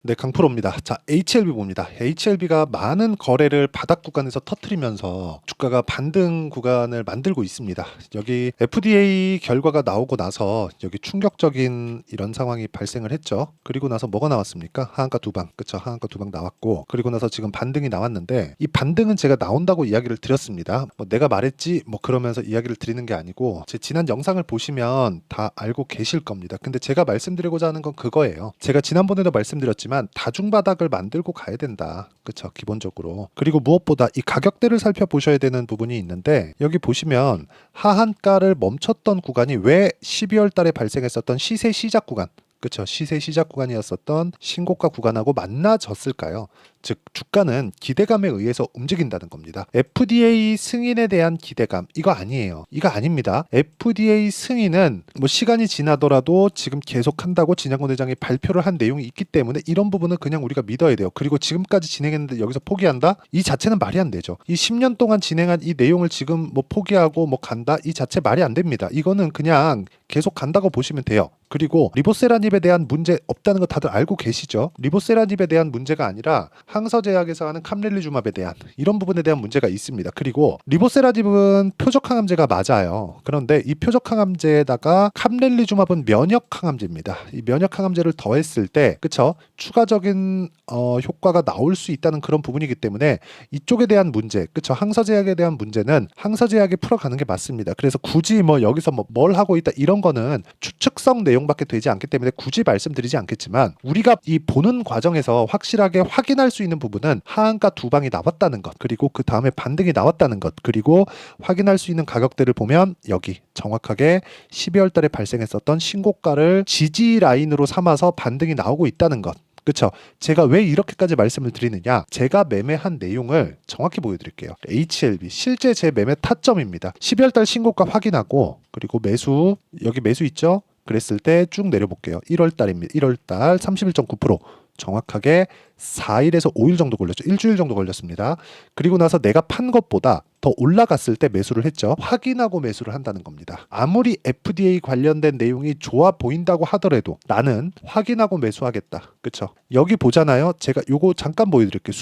네, 강프로입니다. 자, HLB 봅니다. HLB가 많은 거래를 바닥 구간에서 터트리면서 주가가 반등 구간을 만들고 있습니다. 여기 FDA 결과가 나오고 나서 여기 충격적인 이런 상황이 발생을 했죠. 그리고 나서 뭐가 나왔습니까? 하한가 두 방. 그쵸? 하한가 두 방 나왔고, 그리고 나서 지금 반등이 나왔는데, 이 반등은 제가 나온다고 이야기를 드렸습니다. 뭐 내가 말했지 뭐 그러면서 이야기를 드리는 게 아니고, 제 지난 영상을 보시면 다 알고 계실 겁니다. 근데 제가 말씀드리고자 하는 건 그거예요. 제가 지난번에도 말씀드렸지만 다중바닥을 만들고 가야 된다. 그쵸? 기본적으로. 그리고 무엇보다 이 가격대를 살펴보셔야 되는 부분이 있는데, 여기 보시면 하한가를 멈췄던 구간이 왜 12월 달에 발생했었던 시세 시작 구간, 그쵸? 시세 시작 구간이었었던 신고가 구간하고 만나졌을까요? 즉 주가는 기대감에 의해서 움직인다는 겁니다. FDA 승인에 대한 기대감, 이거 아니에요. 이거 아닙니다. FDA 승인은 뭐 시간이 지나더라도 지금 계속한다고 진양권 회장이 발표를 한 내용이 있기 때문에 이런 부분은 그냥 우리가 믿어야 돼요. 그리고 지금까지 진행했는데 여기서 포기한다? 이 자체는 말이 안 되죠. 이 10년 동안 진행한 이 내용을 지금 뭐 포기하고 뭐 간다? 이 자체 말이 안 됩니다. 이거는 그냥 계속 간다고 보시면 돼요. 그리고 리보세라닙에 대한 문제 없다는 거 다들 알고 계시죠? 리보세라닙에 대한 문제가 아니라 항서제약에서 하는 캄렐리주맙에 대한 이런 부분에 대한 문제가 있습니다. 그리고 리보세라닙은 표적항암제가 맞아요. 그런데 이 표적항암제에다가 캄렐리주맙은 면역항암제입니다. 이 면역항암제를 더했을 때, 그쵸? 추가적인 효과가 나올 수 있다는 그런 부분이기 때문에 이쪽에 대한 문제, 그쵸? 항서제약에 대한 문제는 항서제약이 풀어가는 게 맞습니다. 그래서 굳이 뭐 여기서 뭐 뭘 하고 있다 이런 거는 추측성 내용밖에 되지 않기 때문에 굳이 말씀드리지 않겠지만, 우리가 이 보는 과정에서 확실하게 확인할 수 있는 부분은 하한가 두 방이 나왔다는 것, 그리고 그 다음에 반등이 나왔다는 것, 그리고 확인할 수 있는 가격대를 보면 여기 정확하게 12월 달에 발생했었던 신고가를 지지 라인으로 삼아서 반등이 나오고 있다는 것. 그쵸? 제가 왜 이렇게까지 말씀을 드리느냐? 제가 매매한 내용을 정확히 보여드릴게요. HLB 실제 제 매매 타점입니다. 12월 달 신고가 확인하고, 그리고 매수, 여기 매수 있죠? 그랬을 때 쭉 내려볼게요. 1월 달입니다. 1월 달 31.9%. 정확하게 4일에서 5일 정도 걸렸죠. 일주일 정도 걸렸습니다. 그리고 나서 내가 판 것보다 더 올라갔을 때 매수를 했죠. 확인하고 매수를 한다는 겁니다. 아무리 FDA 관련된 내용이 좋아 보인다고 하더라도 나는 확인하고 매수하겠다. 그쵸? 여기 보잖아요. 제가 요거 잠깐 보여드릴게요.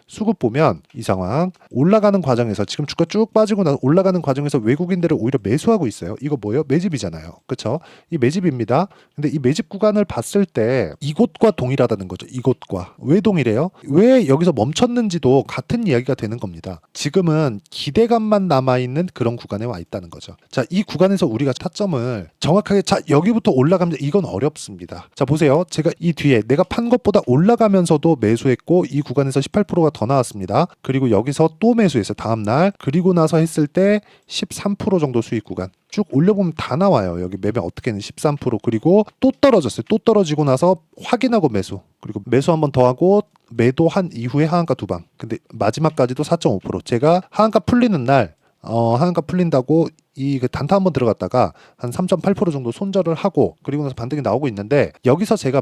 수급 보면 이 상황 올라가는 과정에서 지금 주가 쭉 빠지고 나서 올라가는 과정에서 외국인들을 오히려 매수하고 있어요. 이거 뭐예요? 매집이잖아요. 그쵸? 이 매집입니다. 근데 이 매집 구간을 봤을 때 이곳과 동일하다는 거죠. 이곳과. 왜 동일해요? 왜 여기서 멈췄는지도 같은 이야기가 되는 겁니다. 지금은 기대감만 남아있는 그런 구간에 와 있다는 거죠. 자, 이 구간에서 우리가 타점을 정확하게, 자, 여기부터 올라가면 이건 어렵습니다. 자, 보세요. 제가 이 뒤에 내가 판 것보다 올라가면서도 매수했고 이 구간에서 18%가 더 나왔습니다. 그리고 여기서 또 매수했어요. 다음날. 그리고 나서 했을 때 13% 정도 수익 구간. 쭉 올려보면 다 나와요. 여기 매매 어떻게는 13%, 그리고 또 떨어졌어요. 또 떨어지고 나서 확인하고 매수, 그리고 매수 한 번 더 하고 매도한 이후에 하한가 두 방. 근데 마지막까지도 4.5%. 제가 하한가 풀리는 날 하한가 풀린다고 이 그 단타 한번 들어갔다가 한 3.8% 정도 손절을 하고, 그리고 나서 반등이 나오고 있는데, 여기서 제가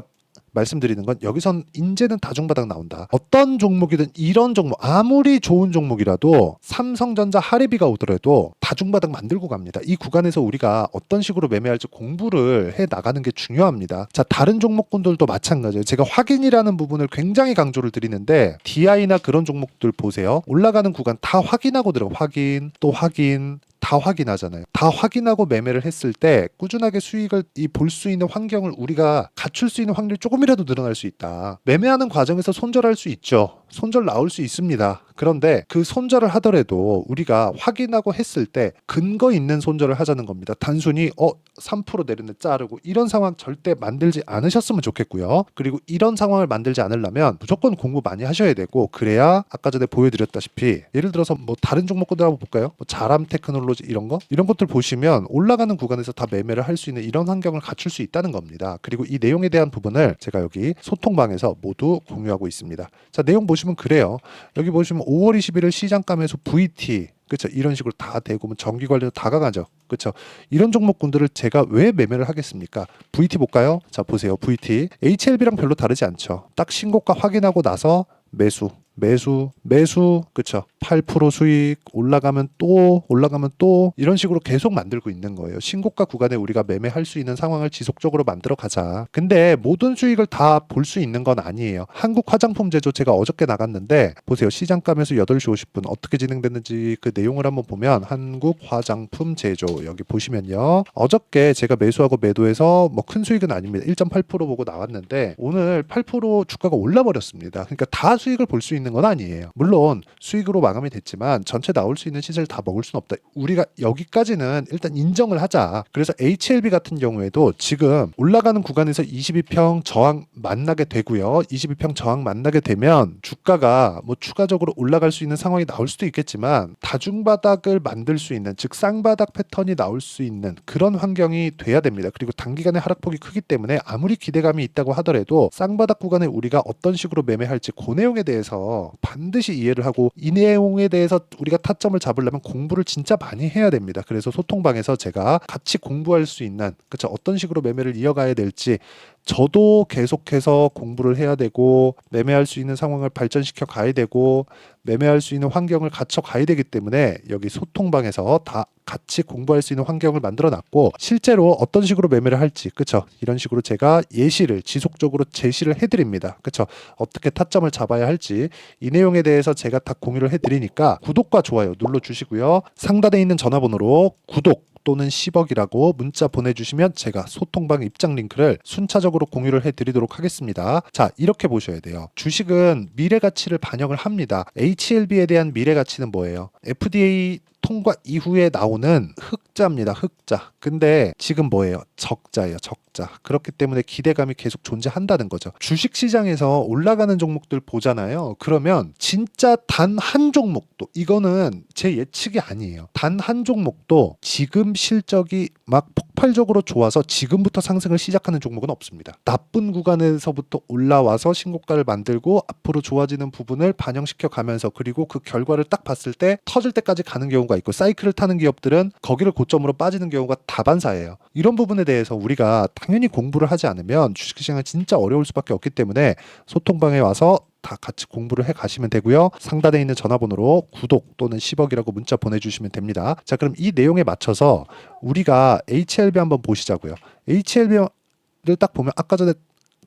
말씀드리는 건 여기선 이제는 다중바닥 나온다. 어떤 종목이든 이런 종목, 아무리 좋은 종목이라도 삼성전자 하리비가 오더라도 다중바닥 만들고 갑니다. 이 구간에서 우리가 어떤 식으로 매매할지 공부를 해 나가는 게 중요합니다. 자, 다른 종목군들도 마찬가지예요. 제가 확인이라는 부분을 굉장히 강조를 드리는데, DI나 그런 종목들 보세요. 올라가는 구간 다 확인하고 들어가. 확인, 또 확인, 다 확인하잖아요. 다 확인하고 매매를 했을 때 꾸준하게 수익을 볼 수 있는 환경을 우리가 갖출 수 있는 확률이 조금이라도 늘어날 수 있다. 매매하는 과정에서 손절할 수 있죠. 손절 나올 수 있습니다. 그런데 그 손절을 하더라도 우리가 확인하고 했을 때 근거 있는 손절을 하자는 겁니다. 단순히 3% 내렸네 자르고 이런 상황 절대 만들지 않으셨으면 좋겠고요. 그리고 이런 상황을 만들지 않으려면 무조건 공부 많이 하셔야 되고, 그래야 아까 전에 보여드렸다시피 예를 들어서 뭐 다른 종목들 한번 볼까요? 뭐 자람 테크놀로지 이런 것들 보시면 올라가는 구간에서 다 매매를 할 수 있는 이런 환경을 갖출 수 있다는 겁니다. 그리고 이 내용에 대한 부분을 제가 여기 소통방에서 모두 공유하고 있습니다. 자, 내용 보시면 그래요. 여기 보시면 5월 21일 시장가 매수 VT, 그렇죠? 이런 식으로 다 되고, 뭐 정기 관련 다 가가죠. 그렇죠? 이런 종목군들을 제가 왜 매매를 하겠습니까? VT 볼까요? 자, 보세요. VT HLB랑 별로 다르지 않죠. 딱 신고가 확인하고 나서 매수 매수, 그쵸? 8% 수익 올라가면 또 이런 식으로 계속 만들고 있는 거예요. 신고가 구간에 우리가 매매할 수 있는 상황을 지속적으로 만들어 가자. 근데 모든 수익을 다 볼 수 있는 건 아니에요. 한국 화장품 제조 제가 어저께 나갔는데 보세요. 시장가 매수 8시 50분 어떻게 진행됐는지 그 내용을 한번 보면 한국 화장품 제조 여기 보시면요. 어저께 제가 매수하고 매도해서 뭐 큰 수익은 아닙니다. 1.8% 보고 나왔는데 오늘 8% 주가가 올라 버렸습니다. 그러니까 다 수익을 볼 수 있는 건 아니에요. 물론 수익으로 마감이 됐지만 전체 나올 수 있는 시세를 다 먹을 수는 없다. 우리가 여기까지는 일단 인정을 하자. 그래서 HLB 같은 경우에도 지금 올라가는 구간에서 22평 저항 만나게 되고요. 22평 저항 만나게 되면 주가가 뭐 추가적으로 올라갈 수 있는 상황이 나올 수도 있겠지만 다중바닥을 만들 수 있는 즉 쌍바닥 패턴이 나올 수 있는 그런 환경이 돼야 됩니다. 그리고 단기간에 하락폭이 크기 때문에 아무리 기대감이 있다고 하더라도 쌍바닥 구간에 우리가 어떤 식으로 매매할지 그 내용에 대해서 반드시 이해를 하고 이 내용에 대해서 우리가 타점을 잡으려면 공부를 진짜 많이 해야 됩니다. 그래서 소통방에서 제가 같이 공부할 수 있는 그쵸 어떤 식으로 매매를 이어가야 될지 저도 계속해서 공부를 해야 되고 매매할 수 있는 상황을 발전시켜 가야 되고 매매할 수 있는 환경을 갖춰 가야 되기 때문에 여기 소통방에서 다 같이 공부할 수 있는 환경을 만들어 놨고 실제로 어떤 식으로 매매를 할지 그쵸 이런 식으로 제가 예시를 지속적으로 제시를 해드립니다. 그쵸 어떻게 타점을 잡아야 할지 이 내용에 대해서 제가 다 공유를 해드리니까 구독과 좋아요 눌러주시고요. 상단에 있는 전화번호로 구독 또는 10억이라고 문자 보내주시면 제가 소통방 입장 링크를 순차적으로 공유를 해드리도록 하겠습니다. 자 이렇게 보셔야 돼요. 주식은 미래 가치를 반영을 합니다. HLB에 대한 미래 가치는 뭐예요? FDA 통과 이후에 나오는 흑자입니다. 흑자. 근데 지금 뭐예요? 적자예요. 적자. 그렇기 때문에 기대감이 계속 존재한다는 거죠. 주식시장에서 올라가는 종목들 보잖아요. 그러면 진짜 단 한 종목도 이거는 제 예측이 아니에요. 단 한 종목도 지금 실적이 막 폭발적으로 좋아서 지금부터 상승을 시작하는 종목은 없습니다. 나쁜 구간에서부터 올라와서 신고가를 만들고 앞으로 좋아지는 부분을 반영시켜 가면서 그리고 그 결과를 딱 봤을 때 터질 때까지 가는 경우가 있고 사이클을 타는 기업들은 거기를 고점으로 빠지는 경우가 다반사예요. 이런 부분에 대해서 우리가 당연히 공부를 하지 않으면 주식시장은 진짜 어려울 수밖에 없기 때문에 소통방에 와서 다 같이 공부를 해 가시면 되고요. 상단에 있는 전화번호로 구독 또는 10억이라고 문자 보내주시면 됩니다. 자 그럼 이 내용에 맞춰서 우리가 HLB 한번 보시자고요. HLB를 딱 보면 아까 전에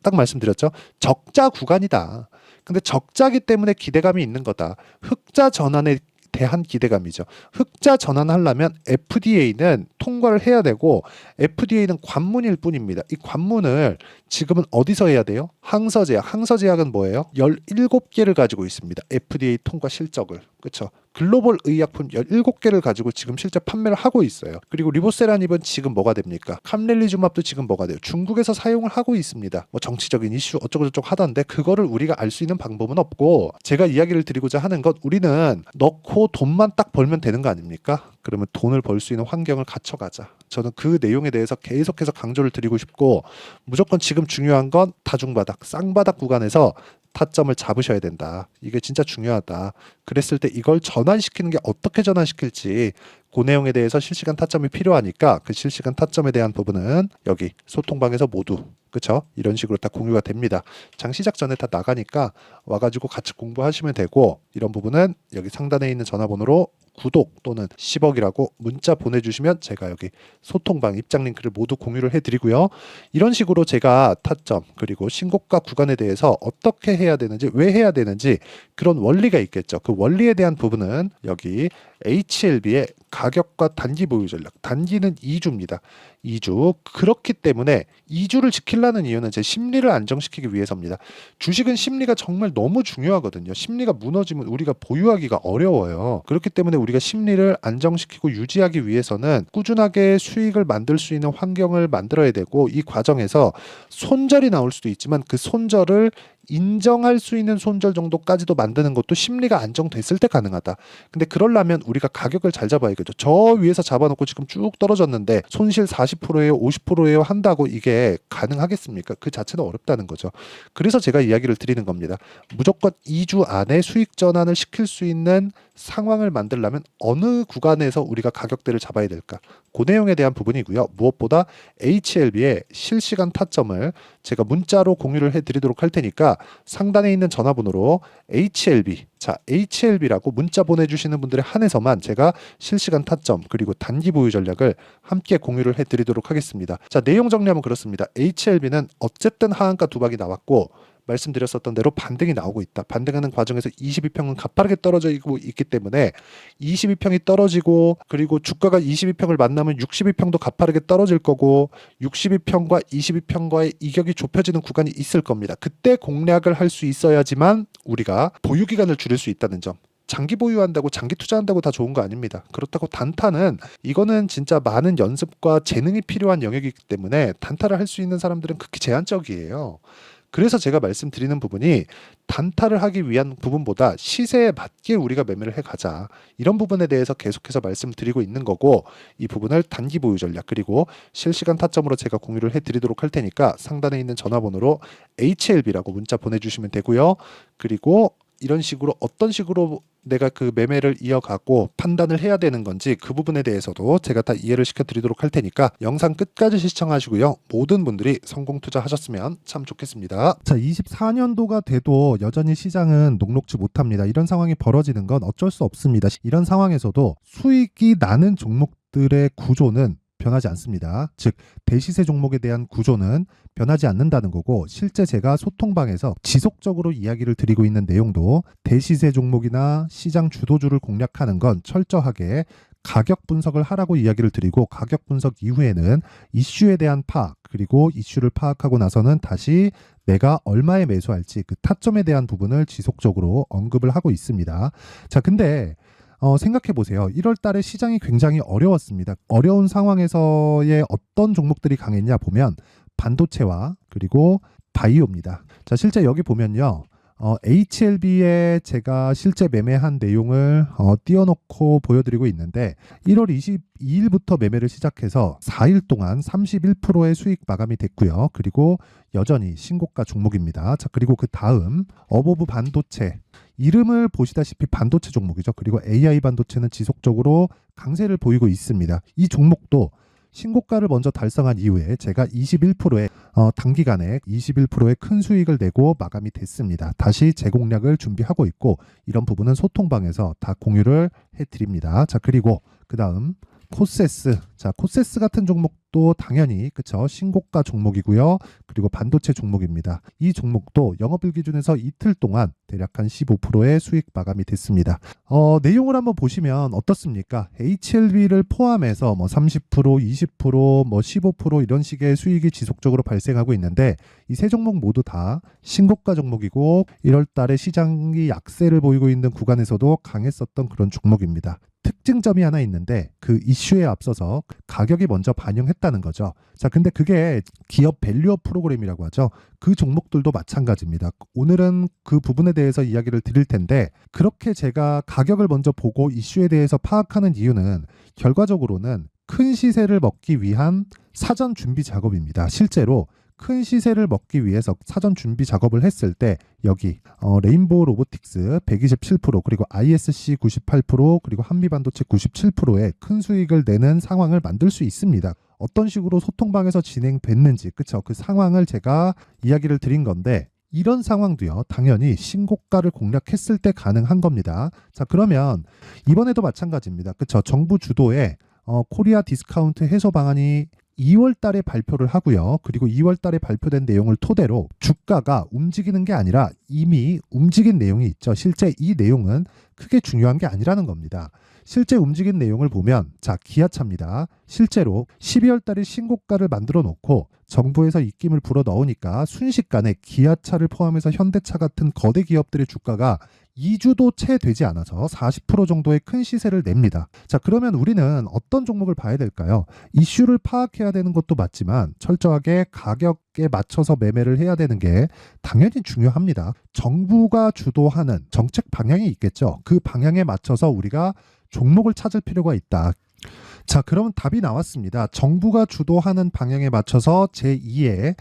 딱 말씀드렸죠. 적자 구간이다. 근데 적자기 때문에 기대감이 있는 거다. 흑자 전환에 대한 기대감이죠. 흑자 전환하려면 FDA는 통과를 해야 되고 FDA는 관문일 뿐입니다. 이 관문을 지금은 어디서 해야 돼요? 항서제약. 항서제약은 뭐예요? 17개를 가지고 있습니다. FDA 통과 실적을. 그렇죠? 글로벌 의약품 17개를 가지고 지금 실제 판매를 하고 있어요. 그리고 리보세라닙은 지금 뭐가 됩니까? 캄렐리주맙도 지금 뭐가 돼요? 중국에서 사용을 하고 있습니다. 뭐 정치적인 이슈 어쩌고저쩌고 하던데 그거를 우리가 알 수 있는 방법은 없고 제가 이야기를 드리고자 하는 것 우리는 넣고 돈만 딱 벌면 되는 거 아닙니까? 그러면 돈을 벌 수 있는 환경을 갖춰가자. 저는 그 내용에 대해서 계속해서 강조를 드리고 싶고 무조건 지금 중요한 건 다중바닥, 쌍바닥 구간에서 타점을 잡으셔야 된다. 이게 진짜 중요하다. 그랬을 때 이걸 전환시키는 게 어떻게 전환시킬지 그 내용에 대해서 실시간 타점이 필요하니까 그 실시간 타점에 대한 부분은 여기 소통방에서 모두 그쵸? 이런 식으로 다 공유가 됩니다. 장 시작 전에 다 나가니까 와가지고 같이 공부하시면 되고 이런 부분은 여기 상단에 있는 전화번호로 구독 또는 10억이라고 문자 보내주시면 제가 여기 소통방 입장 링크를 모두 공유를 해드리고요. 이런 식으로 제가 타점 그리고 신고가 구간에 대해서 어떻게 해야 되는지 왜 해야 되는지 그런 원리가 있겠죠. 그 원리에 대한 부분은 여기 HLB의 가격과 단기 보유 전략 단기는 2주입니다. 2주 그렇기 때문에 2주를 지키려는 이유는 제 심리를 안정시키기 위해서입니다. 주식은 심리가 정말 너무 중요하거든요. 심리가 무너지면 우리가 보유하기가 어려워요. 그렇기 때문에 우리가 심리를 안정시키고 유지하기 위해서는 꾸준하게 수익을 만들 수 있는 환경을 만들어야 되고 이 과정에서 손절이 나올 수도 있지만 그 손절을 인정할 수 있는 손절 정도까지도 만드는 것도 심리가 안정됐을 때 가능하다. 근데 그러려면 우리가 가격을 잘 잡아야겠죠. 저 위에서 잡아놓고 지금 쭉 떨어졌는데 손실 40%예요, 50%예요 한다고 이게 가능하겠습니까? 그 자체는 어렵다는 거죠. 그래서 제가 이야기를 드리는 겁니다. 무조건 2주 안에 수익 전환을 시킬 수 있는 상황을 만들려면 어느 구간에서 우리가 가격대를 잡아야 될까? 그 내용에 대한 부분이고요. 무엇보다 HLB의 실시간 타점을 제가 문자로 공유를 해드리도록 할 테니까 상단에 있는 전화번호로 HLB, 자 HLB라고 문자 보내주시는 분들에 한해서만 제가 실시간 타점 그리고 단기 보유 전략을 함께 공유를 해드리도록 하겠습니다. 자, 내용 정리하면 그렇습니다. HLB는 어쨌든 하한가 두박이 나왔고 말씀드렸었던 대로 반등이 나오고 있다. 반등하는 과정에서 22평은 가파르게 떨어지고 있기 때문에 22평이 떨어지고 그리고 주가가 22평을 만나면 62평도 가파르게 떨어질 거고 62평과 22평과의 이격이 좁혀지는 구간이 있을 겁니다. 그때 공략을 할 수 있어야지만 우리가 보유 기간을 줄일 수 있다는 점. 장기 보유한다고 장기 투자한다고 다 좋은 거 아닙니다. 그렇다고 단타는 이거는 진짜 많은 연습과 재능이 필요한 영역이기 때문에 단타를 할 수 있는 사람들은 극히 제한적이에요. 그래서 제가 말씀드리는 부분이 단타를 하기 위한 부분보다 시세에 맞게 우리가 매매를 해가자. 이런 부분에 대해서 계속해서 말씀드리고 있는 거고 이 부분을 단기 보유 전략 그리고 실시간 타점으로 제가 공유를 해드리도록 할 테니까 상단에 있는 전화번호로 HLB라고 문자 보내주시면 되고요. 그리고 이런 식으로 어떤 식으로 내가 그 매매를 이어가고 판단을 해야 되는 건지 그 부분에 대해서도 제가 다 이해를 시켜드리도록 할 테니까 영상 끝까지 시청하시고요. 모든 분들이 성공 투자하셨으면 참 좋겠습니다. 자, 24년도가 돼도 여전히 시장은 녹록지 못합니다. 이런 상황이 벌어지는 건 어쩔 수 없습니다. 이런 상황에서도 수익이 나는 종목들의 구조는 변하지 않습니다. 즉 대시세 종목에 대한 구조는 변하지 않는다는 거고 실제 제가 소통방에서 지속적으로 이야기를 드리고 있는 내용도 대시세 종목이나 시장 주도주를 공략하는 건 철저하게 가격 분석을 하라고 이야기를 드리고 가격 분석 이후에는 이슈에 대한 파악 그리고 이슈를 파악하고 나서는 다시 내가 얼마에 매수할지 그 타점에 대한 부분을 지속적으로 언급을 하고 있습니다. 자, 근데 생각해 보세요. 1월 달에 시장이 굉장히 어려웠습니다. 어려운 상황에서의 어떤 종목들이 강했냐 보면 반도체와 그리고 바이오입니다. 자, 실제 여기 보면요. HLB에 제가 실제 매매한 내용을 띄워놓고 보여드리고 있는데 1월 22일부터 매매를 시작해서 4일 동안 31%의 수익 마감이 됐고요. 그리고 여전히 신고가 종목입니다. 자, 그리고 그 다음 어보브 반도체 이름을 보시다시피 반도체 종목이죠. 그리고 AI 반도체는 지속적으로 강세를 보이고 있습니다. 이 종목도 신고가를 먼저 달성한 이후에 제가 21%의 단기간에 21%의 큰 수익을 내고 마감이 됐습니다. 다시 재공략을 준비하고 있고 이런 부분은 소통방에서 다 공유를 해드립니다. 자, 그리고 그 다음 코세스. 자, 코세스 같은 종목도 당연히 그쵸 신고가 종목이고요. 그리고 반도체 종목입니다. 이 종목도 영업일 기준에서 이틀 동안 대략 한 15%의 수익 마감이 됐습니다. 내용을 한번 보시면 어떻습니까? HLB를 포함해서 뭐 30%, 20%, 뭐 15% 이런 식의 수익이 지속적으로 발생하고 있는데 이 세 종목 모두 다 신고가 종목이고 1월 달에 시장이 약세를 보이고 있는 구간에서도 강했었던 그런 종목입니다. 특징점이 하나 있는데 그 이슈에 앞서서 가격이 먼저 반영했다는 거죠. 자, 근데 그게 기업 밸류업 프로그램이라고 하죠. 그 종목들도 마찬가지입니다. 오늘은 그 부분에 대해서 이야기를 드릴 텐데 그렇게 제가 가격을 먼저 보고 이슈에 대해서 파악하는 이유는 결과적으로는 큰 시세를 먹기 위한 사전 준비 작업입니다. 실제로 큰 시세를 먹기 위해서 사전 준비 작업을 했을 때 여기 레인보우 로보틱스 127% 그리고 ISC 98% 그리고 한미반도체 97%의 큰 수익을 내는 상황을 만들 수 있습니다. 어떤 식으로 소통방에서 진행됐는지 그쵸? 그 상황을 제가 이야기를 드린 건데 이런 상황도요 당연히 신고가를 공략했을 때 가능한 겁니다. 자, 그러면 이번에도 마찬가지입니다. 그쵸? 정부 주도의 코리아 디스카운트 해소 방안이 2월 달에 발표를 하고요. 그리고 2월 달에 발표된 내용을 토대로 주가가 움직이는 게 아니라 이미 움직인 내용이 있죠. 실제 이 내용은 크게 중요한 게 아니라는 겁니다. 실제 움직인 내용을 보면 자, 기아차입니다. 실제로 12월 달에 신고가를 만들어 놓고 정부에서 입김을 불어 넣으니까 순식간에 기아차를 포함해서 현대차 같은 거대 기업들의 주가가 2주도 채 되지 않아서 40% 정도의 큰 시세를 냅니다. 자, 그러면 우리는 어떤 종목을 봐야 될까요? 이슈를 파악해야 되는 것도 맞지만 철저하게 가격에 맞춰서 매매를 해야 되는 게 당연히 중요합니다. 정부가 주도하는 정책 방향이 있겠죠. 그 방향에 맞춰서 우리가 종목을 찾을 필요가 있다. 자, 그러면 답이 나왔습니다. 정부가 주도하는 방향에 맞춰서 제2의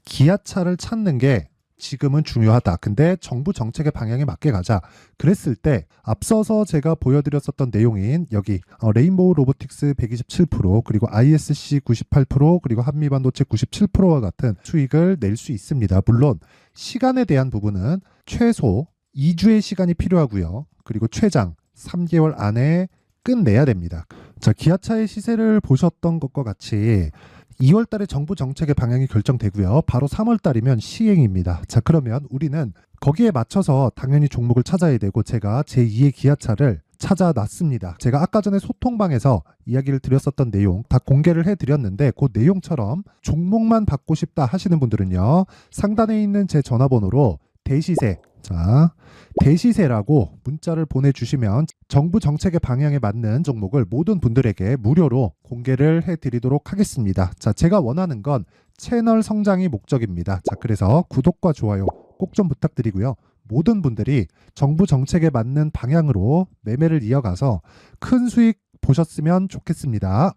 기아차를 찾는 게 지금은 중요하다. 근데 정부 정책의 방향에 맞게 가자. 그랬을 때 앞서서 제가 보여드렸었던 내용인 여기 레인보우 로보틱스 127% 그리고 ISC 98% 그리고 한미반도체 97%와 같은 수익을 낼 수 있습니다. 물론 시간에 대한 부분은 최소 2주의 시간이 필요하고요. 그리고 최장 3개월 안에 끝내야 됩니다. 자, 기아차의 시세를 보셨던 것과 같이 2월 달에 정부 정책의 방향이 결정되고요. 바로 3월 달이면 시행입니다. 자, 그러면 우리는 거기에 맞춰서 당연히 종목을 찾아야 되고 제가 제2의 기아차를 찾아놨습니다. 제가 아까 전에 소통방에서 이야기를 드렸었던 내용 다 공개를 해드렸는데 그 내용처럼 종목만 받고 싶다 하시는 분들은요. 상단에 있는 제 전화번호로 대시세, 자, 대시세라고 문자를 보내주시면 정부 정책의 방향에 맞는 종목을 모든 분들에게 무료로 공개를 해드리도록 하겠습니다. 자, 제가 원하는 건 채널 성장이 목적입니다. 자, 그래서 구독과 좋아요 꼭 좀 부탁드리고요. 모든 분들이 정부 정책에 맞는 방향으로 매매를 이어가서 큰 수익 보셨으면 좋겠습니다.